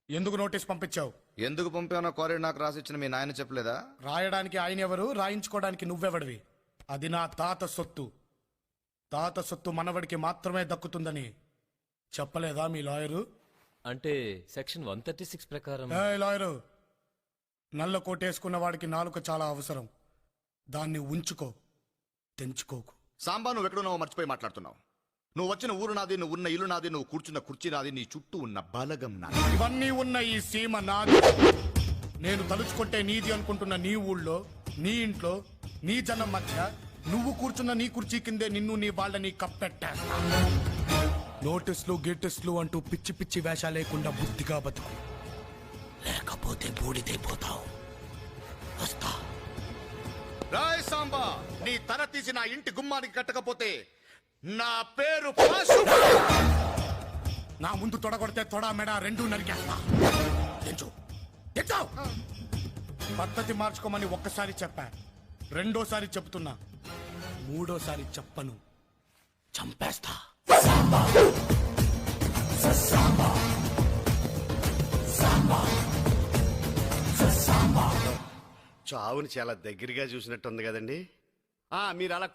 ఎందుకు నోటీస్ పంపించావు? ఎందుకు పంపానో కోరి నాకు రాసిచ్చిన మీ నాయన చెప్పలేదా? రాయడానికి ఆయన ఎవరు, రాయించుకోవడానికి నువ్వెవడివి? అది నా తాత సొత్తు. తాత సొత్తు మనవడికి మాత్రమే దక్కుతుందని చెప్పలేదా మీ లాయరు? అంటే సెక్షన్ 136 ప్రకారం. లాయరు, నల్ల కోటేసుకున్న వాడికి నాలుక చాలా అవసరం. దాన్ని ఉంచుకో, తెంచుకోకు. సాంబా, నువ్వు ఎక్కడున్నావో మర్చిపోయి మాట్లాడుతున్నావు. నువ్వు వచ్చిన ఊరు నాది, నువ్వు ఉన్న ఇల్లు నాది, నువ్వు కూర్చున్న కుర్చీ నాది, నీ చుట్టూ ఉన్న బలగం నాది. ఇవన్నీ ఉన్న ఈ సీమ నాది. నేను తలుచుకుంటే నీది అనుకుంటున్న నీ ఊళ్ళో, నీ ఇంట్లో, నీ జనం మధ్య నువ్వు కూర్చున్న నీ కుర్చీ కిందే నిన్ను నీ వాళ్ళని కప్పెట్టేస్తా. నోటీసులు గేటెస్లు అంటూ పిచ్చి పిచ్చి వేషాలు లేకుండా బుద్ధిగా బతుకు, లేకపోతే బూడిదైపోతావు. వస్తా. రాయ్ సాంబా, నీ తల తీసి నా ఇంటి గుమ్మానికి కట్టకపోతే నా పేరు పాసు. నా ముందు తొడగొడితే తొడ మెడ రెండూ నరికేస్తా. తెంచు, తెంచు. పద్ధతి మార్చుకోమని ఒక్కసారి చెప్పా, రెండోసారి చెప్తున్నా, మూడోసారి చెప్పను, చంపేస్తా. చావుని చాలా దగ్గరగా చూసినట్టుంది కదండి. మీరు అలా